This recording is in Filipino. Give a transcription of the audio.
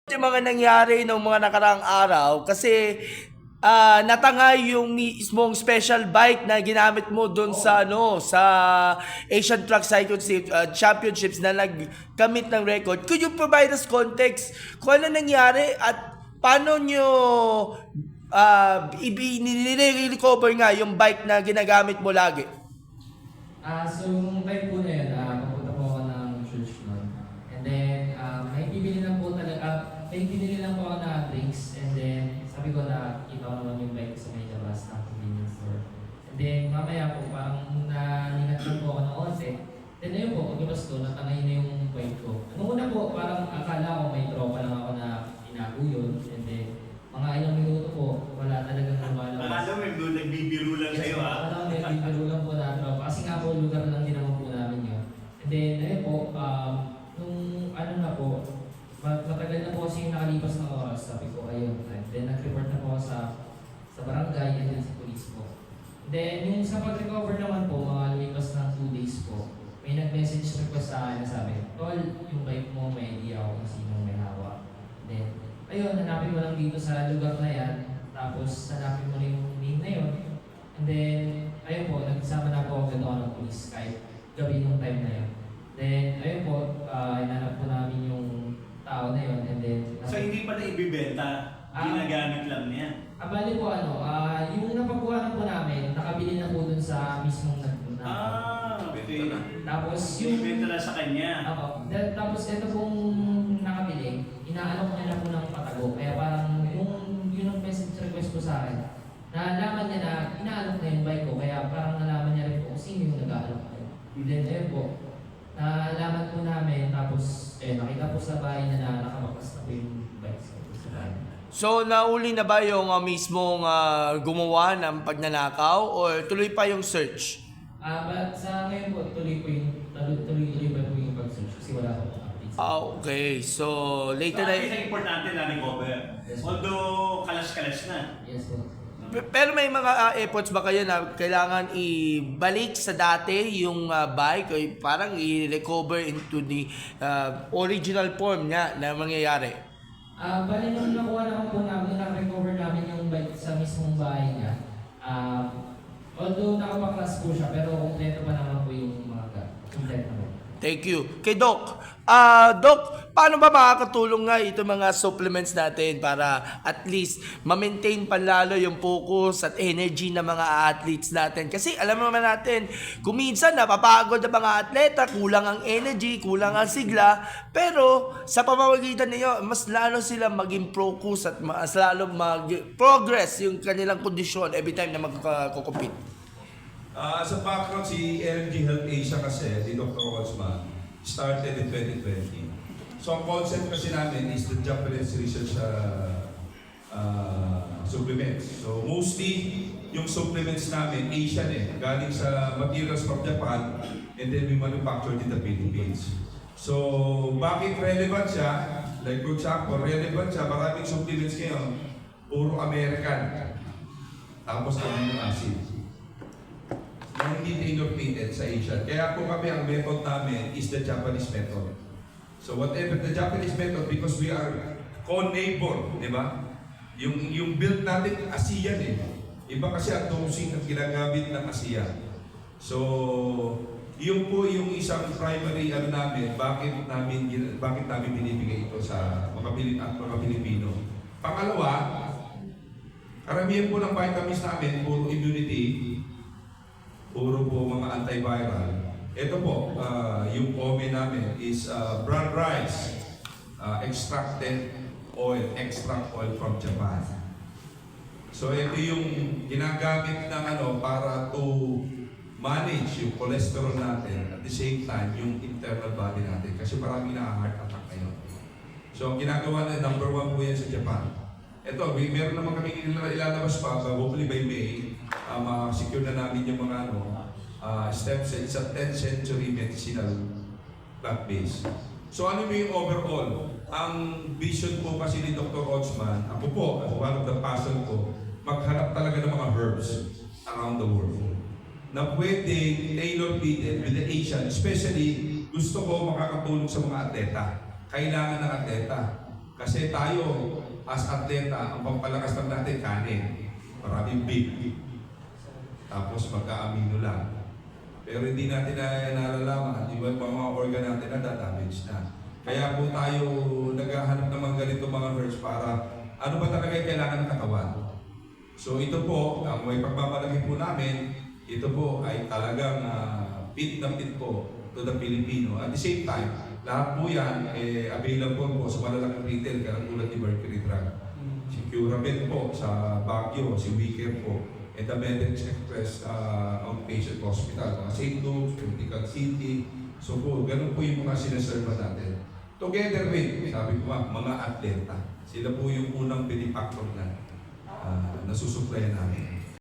Yung mga nangyari nung mga nakaraang araw kasi natangay yung mismong special bike na ginamit mo doon sa Asian Track Cycle Championships na nagkamit ng record. Could you provide us context kung ano nangyari at paano nyo i-recover nga yung bike na ginagamit mo lagi? So yung time po na yun, papunta po ako ng church noon. And then, may bibili lang po ako na drinks. And then, sabi ko na kita ko naman yung bike sa may labas ng convenience store. And then, mamaya po, parang naningat lang po ako ng onte. Then ayun po, paglabas ko, natangay na yung bike ko. Noong una po, parang akala ko may tropa lang ako na tinago yun. And then, mga ilang minuto po, wala talagang lumalabas. Akala mo nagbibiro lang sa'yo, ha? Akala ko may nagbibiro lang po na tropa. Kasi nga po, lugar lang din naman po namin yun. And then, ayun po, nung ano na po, matagal na po kasi yung nakalipas ng oras, sabi ko, ayun. And then, nag-report na po ako sa barangay and then sa police po. Then, yung sa pag-recover naman po, mga lumipas ng 2 days po, may nag-message request sa akin na sabi, Tol, yung bike mo, may idea ako kung sino may hawak. Then, ayun, hanapin mo lang dito sa lugar na yan, tapos hanapin mo rin yung name na yun. And then, ayun po, nagsama na po agad ako ng police kahit gabi nung time na yun. Then, ayun po, hinanap po namin yung tao na yun. And then, So hindi pa na ibibenta, ginagamit lang niya. bali po yung napakuha po namin, nakabili na po dun sa mismong Okay. Tapos yung... Ibibenta na sa kanya. Tapos ito pong nakabili, inaalok niya na po ng patago. Kaya parang yung message request ko sa akin, nalaman niya na inaalok na yung bike ko. Kaya parang nalaman niya rin po kung sino yung nag-aalok ko. Then ayun po, nalaman po namin, tapos nakita po sa bahay niya na nakabakas na po yung bike sa bahay. So, nauli na ba yung mismong gumawa ng pagnanakaw or tuloy pa yung search? But sa ngayon po, tuloy pa po yung pag-search kasi wala po updates. Okay. So, So later at na... least ang importante na recover. Yes. Although kalas-kalas na. Yes po. Pero may mga efforts ba kayo na kailangan ibalik sa dati yung bike o parang i-recover into the original form nga na mangyayari? Bali nung nakuha naman po namin, na-recover namin yung bike sa mismong bahay niya. Although nakapaklas po siya, pero kompleto pa naman po yung mga kompleto naman. Thank you. Kay Doc. Doc, paano ba makakatulong nga itong mga supplements natin para at least ma-maintain panlalo yung focus at energy ng mga athletes natin? Kasi alam naman natin, kung minsan napapagod ang mga atleta, kulang ang energy, kulang ang sigla, pero sa pamamagitan niyo, mas lalo sila maging focus at mas lalo mag-progress yung kanilang kondisyon every time na magko-compete. As a background, si LG Health Asia kasi, si Dr. Osman, started in 2020. So ang concept kasi namin is the Japanese research supplements. So mostly, yung supplements namin, Asian galing sa materials from Japan and then we manufactured in the Philippines. So bakit relevant siya? Like for example, relevant siya, maraming supplements ngayon, puro American. Tapos amino acid. Na hindi tailor-fitted sa Asian. Kaya po kami, ang method namin is the Japanese method. So whatever the Japanese method, because we are co-neighbor, di ba? Yung build natin, ASEAN Iba kasi ang dosing at ginagamit ng ASEAN. So, yun po yung isang primary namin, bakit namin binibigay ito sa mga Pilipino. Pangalawa, karamihan po ng vitamins namin, puro immunity, puro po mga antiviral. Ito po, yung ome namin is brown rice, extract oil from Japan. So ito yung ginagamit ng para to manage yung cholesterol natin at the same time yung internal body natin kasi marami na heart attack ngayon. So ang ginagawa na number 1 po yan sa Japan. Ito, meron naman kami ilalabas pa, hopefully by May, secure na namin yung mga stem cells. It's a 10th century medicinal plant base. So ano yung overall? Ang vision po kasi ni Dr. Osman, ako po, as one of the passion ko, maghanap talaga ng mga herbs around the world na pwede tailor-fitted with the Asian, especially gusto ko makakatulong sa mga atleta. Kailangan ng atleta. Kasi tayo, as atleta, ang pampalakas lang natin kanin. Maraming big. Tapos magka-amino lang. Pero hindi natin nalalaman, yung mga organ natin na damage na. Kaya po tayo naghahanap ng mga ganito mga herbs para ano ba talaga yung kailangan ng katawan. So ito po, ang may pagmamalaki po namin, ito po ay talagang fit na fit po to the Filipino. At the same time, lahat po yan available po sa malalaking retail, katulad ni Mercury Drug. Si Curabet po sa Baguio, si Wicker po, and the Medex Express Outpatient Hospital, St. Luke's, Medical City. So po, ganun po yung mga sinaserva natin. Together with, sabi ko mga atleta. Sila po yung unang benefactor na nasusuplayan namin.